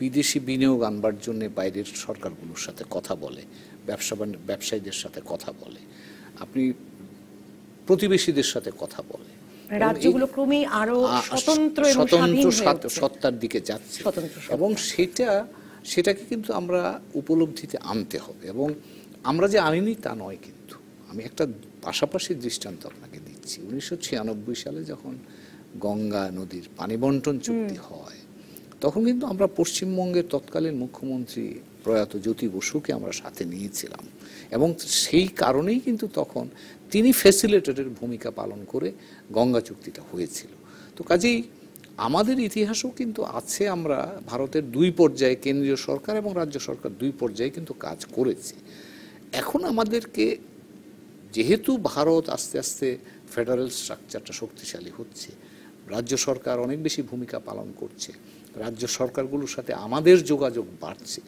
বিদেশি বিনিয়োগ আনবার জন্য বাইরের সরকারগুলোর সাথে কথা বলে, ব্যবসায়ীদের সাথে কথা বলে, আপনি প্রতিবেশীদের সাথে কথা বলে,
রাজ্যগুলো ক্রমেই আরো স্বতন্ত্র
সত্তার দিকে যাচ্ছে। এবং সেটাকে কিন্তু আমরা উপলব্ধিতে আনতে হবে। এবং আমরা যে আনিনি তা নয়, কিন্তু আমি একটা পাশাপাশি দৃষ্টান্ত আপনাকে দিচ্ছি। 1996 সালে যখন গঙ্গা নদীর পানি বন্টন চুক্তি হয়, তখন কিন্তু আমরা পশ্চিমবঙ্গের তৎকালীন মুখ্যমন্ত্রী প্রয়াত জ্যোতি বসুকে আমরা সাথে নিয়েছিলাম, এবং সেই কারণেই কিন্তু তখন তিনি ফ্যাসিলিটেটরের ভূমিকা পালন করে গঙ্গা চুক্তিটা হয়েছিল। তো কাজেই আমাদের ইতিহাসও কিন্তু আছে, আমরা ভারতের দুই পর্যায়ে, কেন্দ্রীয় সরকার এবং রাজ্য সরকার দুই পর্যায়ে কিন্তু কাজ করেছি। এখন আমাদেরকে, যেহেতু ভারত আস্তে আস্তে ফেডারেল স্ট্রাকচারটা শক্তিশালী হচ্ছে, রাজ্য সরকার অনেক বেশি ভূমিকা পালন করছে, রাজ্য সরকারগুলোর সাথে আমাদের যোগাযোগ বাড়ছে,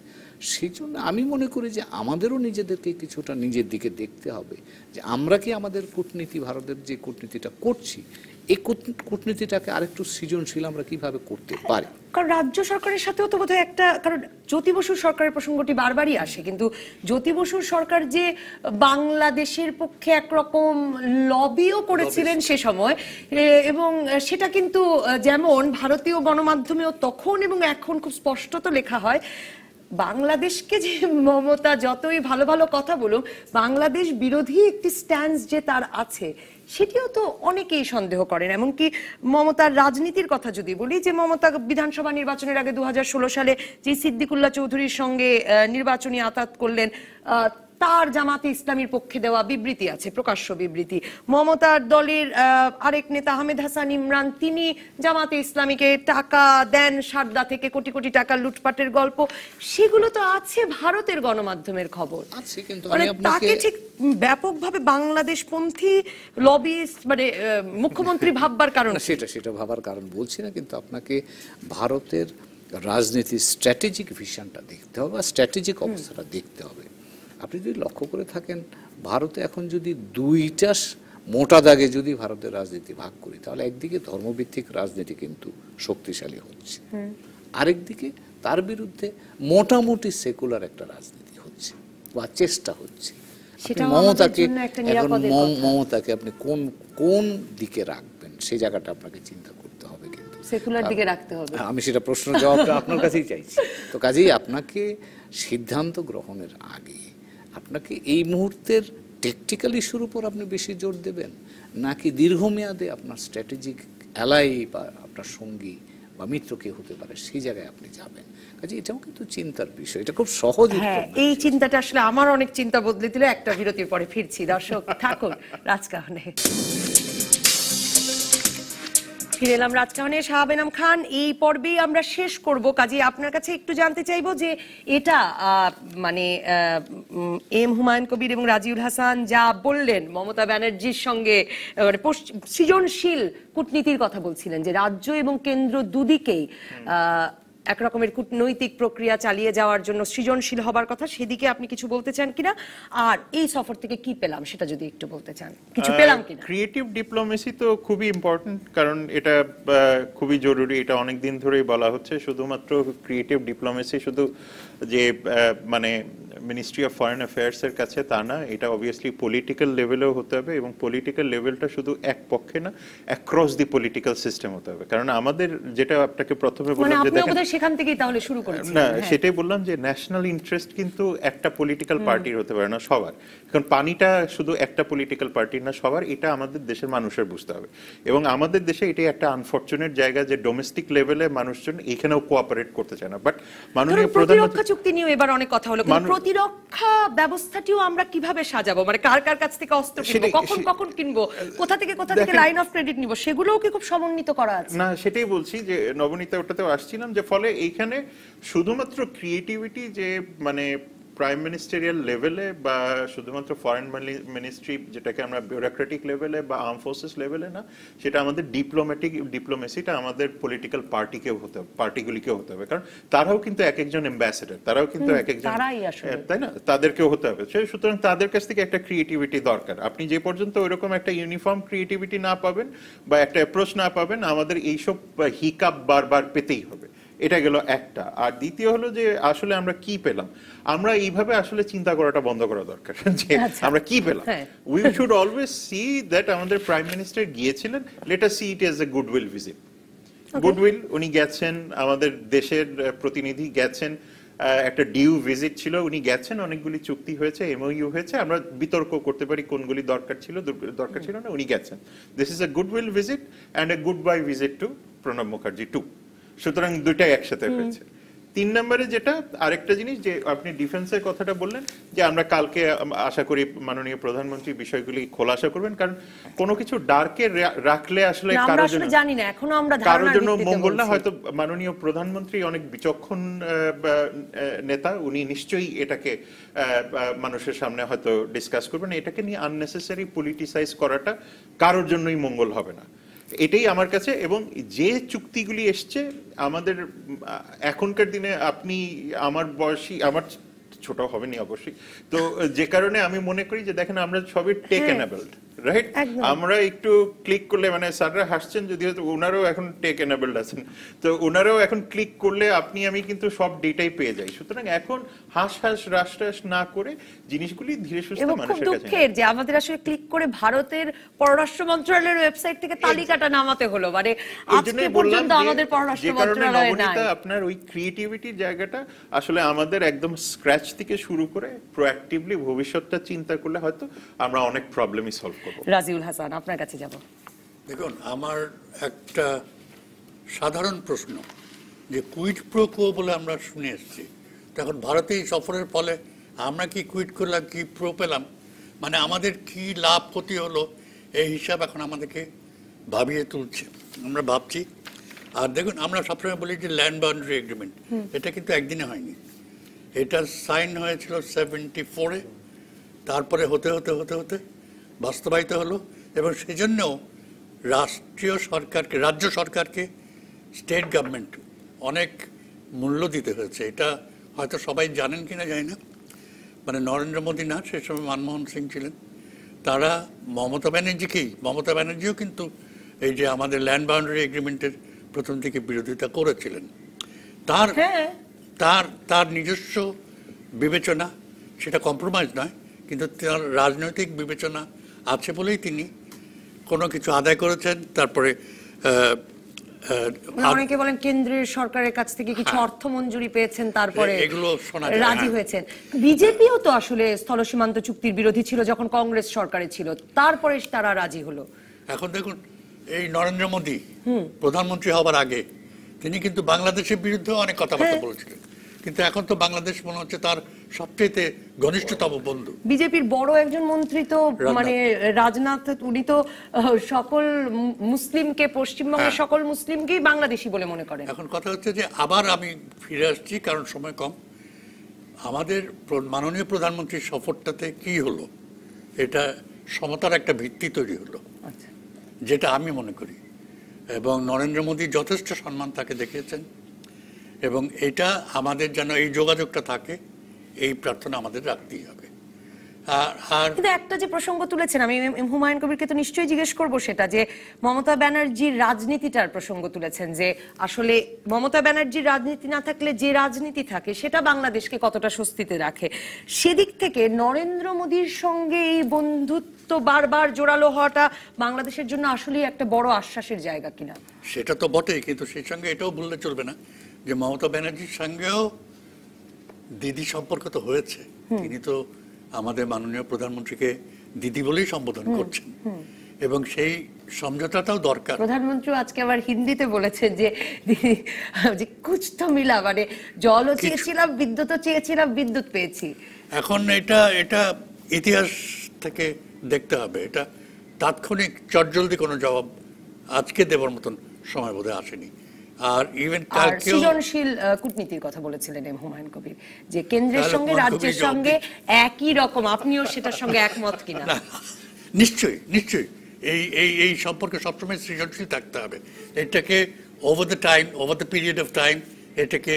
সেই জন্য আমি মনে করি যে আমাদেরও নিজেদেরকে কিছুটা নিজের দিকে দেখতে হবে যে আমরা কি আমাদের কূটনীতি, ভারতের যে কূটনীতিটা করছি, এই কূটনীতিটাকে আরেকটু সৃজনশীল আমরা কিভাবে করতে পারি।
কারণ রাজ্য সরকারের সাথেও তো বোধহয় একটা, কারণ জ্যোতি বসুর সরকারের প্রসঙ্গটি বারবারই আসে, কিন্তু জ্যোতি বসুর সরকার যে বাংলাদেশের পক্ষে একরকম লবিও করেছিলেন সে সময়, এবং সেটা কিন্তু যেমন ভারতীয় গণমাধ্যমেও তখন এবং এখন খুব স্পষ্টত লেখা হয়, বাংলাদেশকে যে মমতা যতই ভালো ভালো কথা বলুক, বাংলাদেশ বিরোধী একটি স্ট্যান্স যে তার আছে সেটিও তো অনেকেই সন্দেহ করেন। এমনকি মমতার রাজনীতির কথা যদি বলি, যে মমতা বিধানসভা নির্বাচনের আগে 2016 সালে যে সিদ্দিকুল্লাহ চৌধুরীর সঙ্গে নির্বাচনী আতাত করলেন, তার জামাতে ইসলামীর পক্ষে দেওয়া বিবৃতি আছে, প্রকাশ্য বিবৃতি। মমতার দলের আরেক নেতা আহমেদ হাসান ইমরান, তিনি জামাতে ইসলামীকে টাকা দেন, সারদা থেকে কোটি কোটি টাকা লুটপাটের গল্প, সেগুলো তো আছে ভারতের গণমাধ্যমের খবর
আছে। কিন্তু
মানে
আমি আপনাকে
তাকে ঠিক ব্যাপকভাবে বাংলাদেশপন্থী লবিস্ট মানে মুখ্যমন্ত্রী ভাববার কারণ
না, সেটা ভাবার কারণ বলছি না, কিন্তু আপনাকে ভারতের রাজনীতির স্ট্র্যাটেজিক ভিশনটা দেখতে হবে, বা স্ট্র্যাটেজিক অবস্থাটা দেখতে হবে। আপনি যদি লক্ষ্য করে থাকেন, ভারতে এখন যদি দুইটা মোটা দাগে যদি ভারতের রাজনীতি ভাগ করি, তাহলে একদিকে ধর্মভিত্তিক রাজনীতি কিন্তু শক্তিশালী হচ্ছে, আরেকদিকে তার বিরুদ্ধে মোটামুটি সেকুলার একটা রাজনীতি হচ্ছে বা চেষ্টা হচ্ছে। মমতাকে আপনি কোন দিকে রাখবেন সেই জায়গাটা আপনাকে চিন্তা করতে হবে, কিন্তু
সেকুলার দিকে রাখতে হবে।
আমি সেটা প্রশ্ন জবাবটা আপনার কাছেই চাইছি। তো কাজেই আপনাকে সিদ্ধান্ত গ্রহণের আগে আপনাকে এই মুহূর্তের টেকটিক্যাল ইস্যুর উপর আপনি বেশি জোর দেবেন, নাকি দীর্ঘমেয়াদে আপনার স্ট্র্যাটেজিক অ্যালাই বা আপনার সঙ্গী বা মিত্র কে হতে পারে সেই জায়গায় আপনি যাবেন। কাজে এটাও কিন্তু চিন্তার বিষয়, এটা খুব সহজ।
হ্যাঁ, এই চিন্তাটা আসলে আমার অনেক চিন্তা বদলে দিল। একটা বিরতির পরে ফিরছি। দর্শক থাকুন রাজকাহনে। ফিরে এলাম রাজকাহনে, শাহাব এনাম খান। এই পর্বেই আমরা শেষ করব। কাজে আপনার কাছে একটু জানতে চাইবো যে এটা মানে এম হুমায়ুন কবির এবং রাজিউল হাসান যা বললেন মমতা ব্যানার্জির সঙ্গে, মানে সৃজনশীল কূটনীতির কথা বলছিলেন, যে রাজ্য এবং কেন্দ্র দুদিকেই এক রকমের কূটনৈতিক প্রক্রিয়া চালিয়ে যাওয়ার জন্য সৃজনশীল হবার কথা, সেদিকে আপনি কিছু বলতে চান কিনা? আর এই সফর থেকে কি পেলাম সেটা যদি একটু বলতে চান, কিছু পেলাম কিনা?
ক্রিয়েটিভ ডিপ্লোমেসি তো খুবই ইম্পর্টেন্ট, কারণ এটা খুবই জরুরি। এটা অনেক দিন ধরেই বলা হচ্ছে। শুধুমাত্র ক্রিয়েটিভ ডিপ্লোমেসি শুধু যে মানে মিনিস্ট্রি অফ ফরেন অ্যাফেয়ার্স এর কাছে তা না, এটা অবভিয়াসলি পলিটিক্যাল লেভেলেও হতে হবে, এবং পলিটিক্যাল লেভেলটা শুধু এক পক্ষে না, অ্যাক্রস দি পলিটিক্যাল সিস্টেম হতে হবে। কারণ আমাদের যেটা আপনাকে প্রথমে বললাম যে দেখেন,
সেখান থেকেই তাহলে শুরু করেছি
না, সেটাই বললাম যে ন্যাশনাল ইন্টারেস্ট কিন্তু একটা পলিটিক্যাল পার্টির হতে পারে না, সবার। কারণ পানিটা শুধু একটা পলিটিক্যাল পার্টির না, সবার। এটা আমাদের দেশের মানুষের বুঝতে হবে। এবং আমাদের দেশে এটাই একটা আনফরচুনেট জায়গা যে ডোমেস্টিক লেভেলে মানুষজন এখানেও কোঅপারেট করতে চায় না। বাট মাননীয়
প্রতিরক্ষা চুক্তি নিয়ে এবার অনেক কথা হলো, কিন্তু প্রতিরক্ষা ব্যবস্থাটিও আমরা কিভাবে সাজাবো, মানে কার কাছ থেকে অস্ত্র কিনবো, কখন কিনবো, কোথা থেকে লাইন অফ ক্রেডিট নিব, সেগুলোও কি খুব সমন্বিত করা আছে?
না, সেটাই বলছি যে নবনীতা ওটাতেও আসছিলাম, যে ফলে এইখানে শুধুমাত্র ক্রিয়েটিভিটি যে মানে প্রাইম মিনিস্টেরিয়াল লেভেলে বা শুধুমাত্র ফরেন মিনিস্ট্রি যেটাকে আমরা বিউরোক্রেটিক লেভেলে বা আর্ম ফোর্সেস লেভেলে না, সেটা আমাদের ডিপ্লোমেসিটা আমাদের পলিটিক্যাল পার্টিগুলিকেও হতে হবে। কারণ তারাও কিন্তু এক একজন অ্যাম্বাসেডর, তারাও কিন্তু এক একজন, তাই না, তাদেরকেও হতে হবে। সুতরাং তাদের কাছ থেকে একটা ক্রিয়েটিভিটি দরকার। আপনি যে পর্যন্ত ওইরকম একটা ইউনিফর্ম ক্রিয়েটিভিটি না পাবেন বা একটা অ্যাপ্রোচ না পাবেন, আমাদের এইসব হিকাপ বারবার পেতেই হবে। এটা গেল একটা। আর দ্বিতীয় হলো যে আসলে আমরা কি পেলাম, আমরা এইভাবে আসলে চিন্তা করাটা বন্ধ করা দরকার যে আমরা কি পেলাম। We should always see that আমাদের প্রাইম মিনিস্টার গিয়েছিলেন, let us see it as a goodwill visit. Goodwill, উনি গেছেন, আমাদের দেশের প্রতিনিধি গেছেন, একটা ডিউ ভিজিট ছিল, উনি গেছেন, অনেকগুলি চুক্তি হয়েছে, এমওইউ হয়েছে, আমরা বিতর্ক করতে পারি কোনগুলি দরকার ছিল না, উনি গেছেন। This is a goodwill visit and a goodbye visit to Pranab Mukherjee too. সুতরাং দুইটাই একসাথে হয়েছে। 3 নম্বরে যেটা আরেকটা জিনিস, যে আপনি ডিফেন্সের কথাটা বললেন, যে আমরা কালকে আশা করি মাননীয় প্রধানমন্ত্রী বিষয়গুলি খোলাসা করবেন, কারণ কোনো কিছু ডার্কে রাখলে আসলে কারোর জন্য মঙ্গল না। হয়তো মাননীয় প্রধানমন্ত্রী অনেক বিচক্ষণ নেতা, উনি নিশ্চয়ই এটাকে মানুষের সামনে হয়তো ডিসকাস করবেন। এটাকে নিয়ে আননেসেসারি পলিটিসাইজ করাটা কারোর জন্যই মঙ্গল হবে না, এটাই আমার কাছে। এবং যে চুক্তিগুলি এসছে আমাদের এখনকার দিনে, আপনি আমার বয়সী, আমার ছোট হবেনি অবশ্যই, তো যে কারণে আমি মনে করি যে দেখেন আমরা সবই টেক এনাবেলড, রাইট?
একদম।
আমরা একটু ক্লিক করলে, মানে স্যাররা হাসছেন যদিও, তো ওনারাও এখন টেক এনেবলড আছেন, তো ওনারাও এখন ক্লিক করলে আপনি আমি কিন্তু সব ডেটাই পেয়ে যাই। সুতরাং এখন হাস রাস না করে জিনিসগুলি ধীরে সুস্থে
এবং খুব
মানুষের কাছে
দুঃখের যে আমাদের আসলে ক্লিক করে ভারতের পররাষ্ট্র মন্ত্রণালয়ের ওয়েবসাইট থেকে তালিকাটা নামাতে হলো, মানে
এই
আজকে
জন্যই বললাম
পর্যন্ত আমাদের পররাষ্ট্র
যে কারণে
মন্ত্রণালয়ে নাই।
নবনীতা আপনার ওই ক্রিয়েটিভিটির জায়গাটা আসলে আমাদের একদম স্ক্র্যাচ থেকে শুরু করে প্রোঅ্যাক্টিভলি ভবিষ্যৎটা চিন্তা করলে হয়তো আমরা অনেক প্রবলেমই সলভ করবো।
রাজিউল হাসান, আপনার কাছে যাব।
দেখুন, আমার একটা সাধারণ প্রশ্ন, যে কুইড প্রো কো বলে আমরা শুনে এসেছি, তখন ভারতে এই সফরের ফলে আমরা কি কুইড করলাম, কি প্রো পেলাম, মানে আমাদের কি লাভ ক্ষতি হলো, এই হিসাব এখন আমাদেরকে ভাবিয়ে তুলছে, আমরা ভাবছি। আর দেখুন, আমরা সবসময় বলি যে ল্যান্ড বাউন্ডারি এগ্রিমেন্ট, এটা কিন্তু একদিনে হয়নি, এটা সাইন হয়েছিল 74-এ, তারপরে হতে হতে হতে হতে বাস্তবায়িত হলো, এবং সেজন্যও রাষ্ট্রীয় সরকারকে, রাজ্য সরকারকে, স্টেট গভর্নমেন্ট অনেক মূল্য দিতে হয়েছে। এটা হয়তো সবাই জানেন কিনা জানি না, মানে নরেন্দ্র মোদী না, সে সময় মনমোহন সিং ছিলেন, তারা মমতা ব্যানার্জিও কিন্তু এই যে আমাদের ল্যান্ড বাউন্ডারি এগ্রিমেন্টের প্রথম থেকে বিরোধিতা করেছিলেন। তার তার তার নিজস্ব বিবেচনা, সেটা কম্প্রোমাইজ নয়, কিন্তু তার রাজনৈতিক বিবেচনা আছে বলেই তিনি কোনো কিছু আদায় করেছেন। তারপরে
অনেকে বলেন কেন্দ্রের সরকারের কাছ থেকে কিছু অর্থ মঞ্জুরি পেয়েছেন, তারপরে
এগুলো শোনা যায়,
রাজি হয়েছেন। বিজেপিও তো আসলে স্থল সীমান্ত চুক্তির বিরোধী ছিল যখন কংগ্রেস সরকারে ছিল, তারপরে তারা রাজি হলো।
এখন দেখুন, এই নরেন্দ্র মোদী প্রধানমন্ত্রী হবার আগে তিনি কিন্তু বাংলাদেশের বিরুদ্ধে অনেক কথাবার্তা বলেছিলেন, কিন্তু এখন তো বাংলাদেশ মনে হচ্ছে তার সবচেয়ে ঘনিষ্ঠতম বন্ধু।
বিজেপির বড় একজন মন্ত্রী তো মানে রাজনাথ, উনি তো সকল মুসলিমকে, পশ্চিমবঙ্গের সকল মুসলিমকেই বাংলাদেশি বলে মনে করেন।
এখন কথা হচ্ছে যে আবার আমি ফিরে আসছি, কারণ সময় কম। আমাদের মাননীয় প্রধানমন্ত্রীর সফরটাতে কি হলো, এটা সমতার একটা ভিত্তি তৈরি হলো, যেটা আমি মনে করি, এবং নরেন্দ্র মোদী যথেষ্ট সম্মান তাকে দেখিয়েছেন, এবং এটা আমাদের যেন এই যোগাযোগটা থাকে, এই প্রার্থনা আমাদের রাখতেই হবে। আর
কিন্তু একটা যে প্রসঙ্গ তুলেছেন, আমি হুমায়ুন কবিরকে তো নিশ্চয়ই জিজ্ঞেস করবো, সেটা যে মমতা ব্যানার্জির রাজনীতিটার প্রসঙ্গ তুলেছেন, যে আসলে মমতা ব্যানার্জির রাজনীতি না থাকলে যে রাজনীতি থাকে সেটা বাংলাদেশকে কতটা স্বস্তিতে রাখে। সেদিক থেকে নরেন্দ্র মোদীর সঙ্গে এই বন্ধুত্ব বারবার জোরালো হওয়াটা বাংলাদেশের জন্য আসলেই একটা বড় আশ্বাসের জায়গা কিনা?
সেটা তো বটেই, কিন্তু সেই সঙ্গে এটাও বললে চলবে না যে মমতা ব্যানার্জির সঙ্গেও দিদি সম্পর্ক তো হয়েছে। তিনি তো আমাদের মাননীয় প্রধানমন্ত্রীকে দিদি বলেই সম্বোধন করছেন, এবং সেই সমঝোতাটাও দরকার।
প্রধানমন্ত্রী আজকে আবার হিন্দিতে বলেছেন যে কুছ তো মিলা, মানে জলও চেয়েছিলাম, বিদ্যুৎও চেয়েছিলাম, বিদ্যুৎ পেয়েছি।
এখন এটা ইতিহাস থেকে দেখতে হবে, এটা তাৎক্ষণিক চটজলদি কোনো জবাব আজকে দেবার মতন সময় বোধহয় আসেনি। আর ইভেন কালকেও
সৃজনশীল কূটনীতির কথা বলেছিলেন হুমায়ুন কবির, যে কেন্দ্রের সঙ্গে রাজ্যের সঙ্গে একই রকম, আপনিও সেটার সঙ্গে একমত কিনা?
নিশ্চয়ই নিশ্চয়ই, এই সম্পর্কে সবসময় সৃজনশীল থাকতে হবে। এটাকে over the period of time এটাকে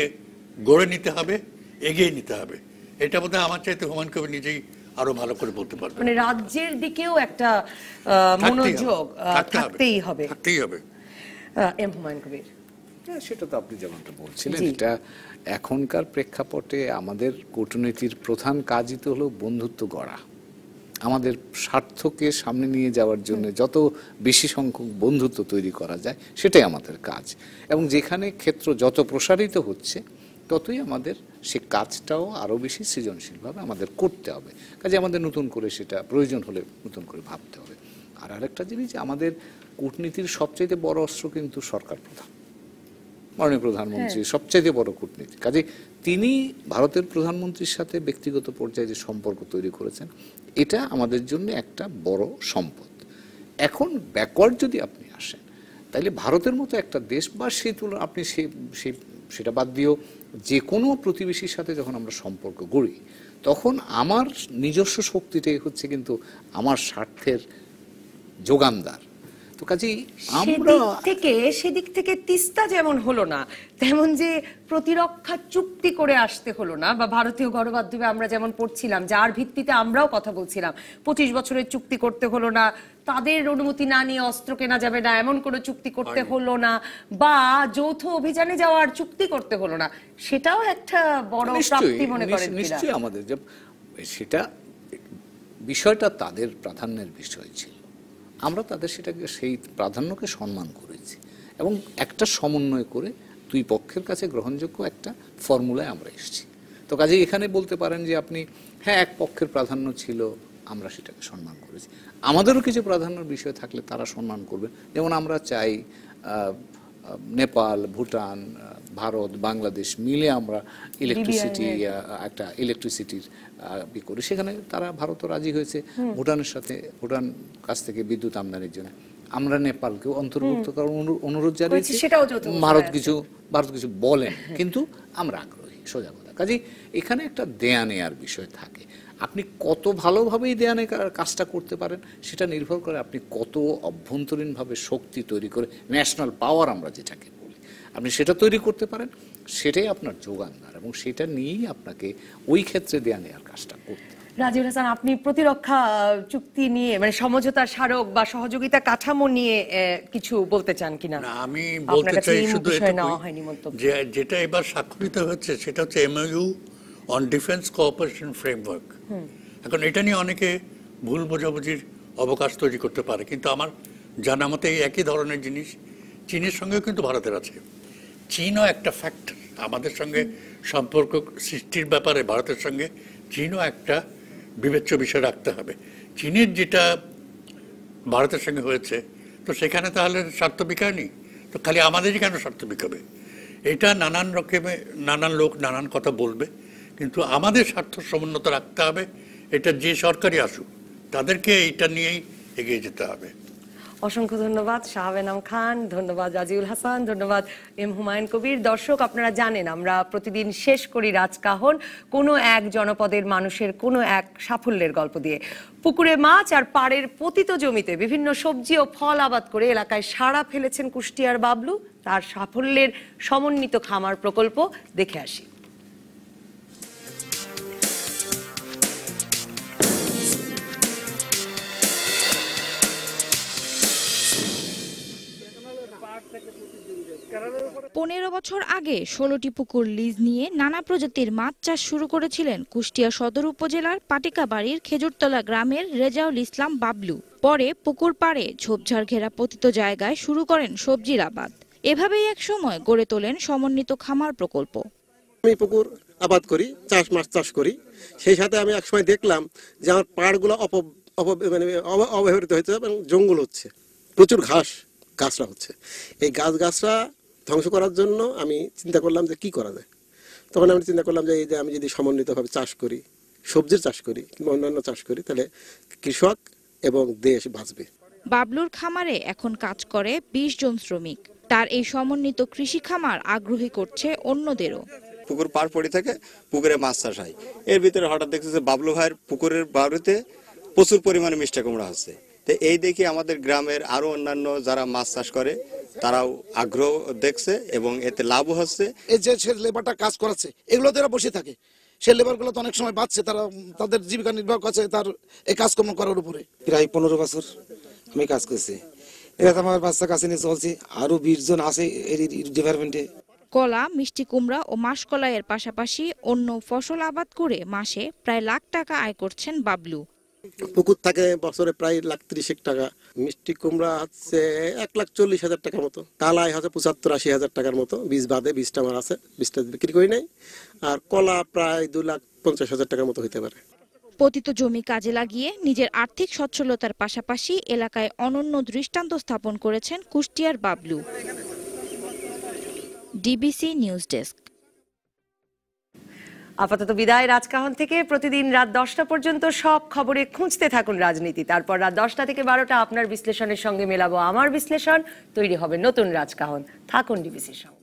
গড়ে নিতে হবে, এগিয়ে নিতে হবে। এটা বোধহয় আমার চাইতে হুমায়ুন কবির নিজেই আরো ভালো করে বলতে পারবে।
মানে রাজ্যের দিকেও একটা মনোযোগ থাকতেই হবে। হুমায়ুন কবির,
সেটা তো আপনি যেমনটা বলছিলেন, এটা এখনকার প্রেক্ষাপটে আমাদের কূটনীতির প্রধান কাজই তো হলো বন্ধুত্ব গড়া, আমাদের স্বার্থকে সামনে নিয়ে যাওয়ার জন্য যত বেশি সংখ্যক বন্ধুত্ব তৈরি করা যায় সেটাই আমাদের কাজ, এবং যেখানে ক্ষেত্র যত প্রসারিত হচ্ছে ততই আমাদের সে কাজটাও আরও বেশি সৃজনশীলভাবে আমাদের করতে হবে। কাজে আমাদের নতুন করে সেটা প্রয়োজন হলে নতুন করে ভাবতে হবে। আর আরেকটা জিনিস, আমাদের কূটনীতির সবচেয়ে বড় অস্ত্র কিন্তু সরকার প্রধান, মাননীয় প্রধানমন্ত্রী সবচাইতে বড় কূটনীতি। কাজে তিনি ভারতের প্রধানমন্ত্রীর সাথে ব্যক্তিগত পর্যায়ে যে সম্পর্ক তৈরি করেছেন, এটা আমাদের জন্য একটা বড় সম্পদ। এখন ব্যাকওয়ার্ড যদি আপনি আসেন, তাহলে ভারতের মতো একটা দেশ বা সেই তুলনা আপনি সেটা বাদ দিয়েও যে কোনো প্রতিবেশীর সাথে যখন আমরা সম্পর্ক গড়ি, তখন আমার নিজস্ব শক্তিটাই হচ্ছে কিন্তু আমার স্বার্থের যোগানদার। তো কাজেই আমরা
সেদিক থেকে তিস্তা যেমন হলো না, তেমন যে প্রতিরক্ষা চুক্তি করে আসতে হলো না, বা ভারতীয় গণমাধ্যমে আমরা যেমন পড়ছিলাম যার ভিত্তিতে আমরাও কথা বলছিলাম 25 বছরের চুক্তি করতে হলো না, তাদের অনুমতি না নিয়ে অস্ত্র কেনা যাবে না এমন কোনো চুক্তি করতে হলো না, বা যৌথ অভিযানে যাওয়ার চুক্তি করতে হলো না, সেটাও একটা বড় প্রাপ্তি মনে করেন?
নিশ্চয়ই আমাদের সেটা বিষয়টা তাদের প্রাধান্যের বিষয় ছিল, আমরা তাদের সেটাকে সেই প্রাধান্যকে সম্মান করেছি এবং একটা সমন্বয় করে দুই পক্ষের কাছে গ্রহণযোগ্য একটা ফর্মুলায় আমরা এসেছি। তো কাজে এখানে বলতে পারেন যে আপনি হ্যাঁ এক পক্ষের প্রাধান্য ছিল, আমরা সেটাকে সম্মান করেছি, আমাদেরও কিছু প্রাধান্যের বিষয় থাকলে তারা সম্মান করবে। যেমন আমরা চাই নেপাল, ভুটান, ভারত, বাংলাদেশ মিলে আমরা একটা ইলেকট্রিসিটির করি, সেখানে তারা ভারতও রাজি হয়েছে ভুটানের সাথে, ভুটান কাছ থেকে বিদ্যুৎ আমদানির জন্য। আমরা নেপালকেও অন্তর্ভুক্ত করার অনুরোধ জানিয়েছি, ভারত কিছু বলেন, কিন্তু আমরা আগ্রহী, সোজা কথা। কাজে এখানে একটা দেয়া নেয়ার বিষয় থাকে, আপনি কত ভালোভাবে এই দেয়া নেয়ার কাজটা করতে পারেন সেটা নির্ভর করে আপনি কত অভ্যন্তরীণভাবে শক্তি তৈরি করে, ন্যাশনাল পাওয়ার আমরা যেটাকে বলি, আপনি সেটা তৈরি করতে পারেন, সেটাই আপনার যোগানদার, এবং সেটা নিয়েই আপনাকে ওই ক্ষেত্রে দেয়া নেয়ার কাজটা করতে।
রাজিউল হাসান, আপনি প্রতিরক্ষা চুক্তি নিয়ে মানে সমঝোতার স্মারক বা সহযোগিতা কাঠামো নিয়ে কিছু বলতে চান কিনা?
আমি বলতে চাই শুধু যে যেটা এবার স্বাক্ষরিত হচ্ছে সেটা হচ্ছে MOU on defence cooperation framework. এখন এটা নিয়ে অনেকে ভুল বোঝাবুঝির অবকাশ তৈরি করতে পারে, কিন্তু আমার জানা মতে এই একই ধরনের জিনিস চীনের সঙ্গেও কিন্তু ভারতের আছে। চীনও একটা ফ্যাক্টর আমাদের সঙ্গে সম্পর্ক সৃষ্টির ব্যাপারে, ভারতের সঙ্গে চীনও একটা বিবেচ্য বিষয় রাখতে হবে। চীনের যেটা ভারতের সঙ্গে হয়েছে, তো সেখানে তাহলে স্বার্থ বিকায়নি, তো খালি আমাদেরই কেন স্বার্থ বিকাবে? এটা নানান রকমের নানান লোক নানান কথা বলবে, কিন্তু আমাদের স্বার্থ সমুন্নত রাখতে হবে। এটা যে সরকারই আসুক তাদেরকে এটা নিয়েই এগিয়ে যেতে হবে।
অসংখ্য ধন্যবাদ শাহবেনাম খান, ধন্যবাদ রাজিউল হাসান, ধন্যবাদ এম হুমায়ুন কবির। দর্শক, আপনারা জানেন আমরা প্রতিদিন শেষ করি রাজকাহন কোনো এক জনপদের মানুষের কোনো এক সাফল্যের গল্প দিয়ে। পুকুরে মাছ আর পাড়ের পতিত জমিতে বিভিন্ন সবজি ও ফল আবাদ করে এলাকায় সাড়া ফেলেছেন কুষ্টিয়ার বাবলু। তার সাফল্যের সমন্বিত খামার প্রকল্প দেখে আসি।
পনেরো বছর আগে 16টি পুকুর লিজ নিয়ে নানা প্রজাতির মাছ চাষ শুরু করেছিলেন কুষ্টিয়া সদর উপজেলার পাটিকাবাড়ির খেজুরতলা গ্রামের রেজাউল ইসলাম বাবলু। পরে পুকুর পাড়ে ঝোপঝাড় ঘেরা পতিত জায়গায় শুরু করেন সবজির আবাদ। এভাবেই এক সময় গড়ে তোলেন সমন্বিত খামার প্রকল্প।
আমি পুকুর আবাদ করি, মাছ চাষ করি, সেই সাথে আমি একসময় দেখলাম যে আমার পাড়গুলো অবহেলিত হচ্ছে এবং জঙ্গল হচ্ছে, প্রচুর গাছরা হচ্ছে। এই গাছরা ধ্বংস করার জন্য আমি চিন্তা করলাম যে কি করা যায়। তখন আমি চিন্তা করলাম যে এই যে আমি যদি সমন্বিতভাবে চাষ করি, সবজির চাষ করি কিংবা অন্যান্য চাষ করি, তাহলে কৃষক এবং দেশ বাঁচবে।
বাবলুর খামারে এখন কাজ করে 20 জন শ্রমিক। তার এই সমন্বিত কৃষি খামার আগ্রহী করছে অন্যদেরও।
পুকুর পার পড়ে থাকে, পুকুরে মাছ চাষ হয়, এর ভিতরে হঠাৎ দেখছে যে বাবলু ভাইয়ের পুকুরের বাড়িতে প্রচুর পরিমাণে মিষ্টি কুমড়া হচ্ছে। তো এই দেখে আমাদের গ্রামের আরো অন্যান্য যারা মাছ চাষ করে তারাও আগ্রহ দেখছে এবং এতে লাভও হচ্ছে।
এই যে লেবারটা কাজ করাচ্ছে, এগুলো যারা বসে থাকে সেই লেবারগুলো তো অনেক সময় বাঁচছে, তারা তাদের জীবিকা নির্বাহ করছে তার এই কাজকর্ম করার উপরে।
প্রায় 15 বছর আমি কাজ করছি, এটা আমার বাচ্চা কাছে নিয়ে চলছি, আরো 20 জন আছে এই ডিপার্টমেন্টে।
কলা, মিষ্টি কুমড়া ও মাসকলাইয়ের পাশাপাশি অন্য ফসল আবাদ করে মাসে প্রায় লাখ টাকা আয় করছেন বাবলু।
পুকুর থাকে বছরে প্রায় 1,30,000 টাকা, মিষ্টি কুমড়া হচ্ছে 1,40,000 টাকার মতো, কালাই হচ্ছে 75-80,000 টাকার মতো, বীজ বাদে, বীজটা আমার আছে, বীজটা বিক্রি করি নাই। আর কলা প্রায় 2,50,000 টাকার মতো হইতে পারে।
পতিত জমি কাজে লাগিয়ে নিজের আর্থিক সচ্ছলতার পাশাপাশি এলাকায় অনন্য দৃষ্টান্ত স্থাপন করেছেন কুষ্টিয়ার বাবলু। DBC news desk.
আপাতত বিদায় রাজকাহন থেকে। প্রতিদিন রাত 10টা পর্যন্ত সব খবরে খুঁজতে থাকুন রাজনীতি। তারপর রাত 10টা থেকে 12টা আপনার বিশ্লেষণের সঙ্গে মেলাবো আমার বিশ্লেষণ। তৈরি হবে নতুন রাজকাহন। থাকুন ডিবিসির সঙ্গে।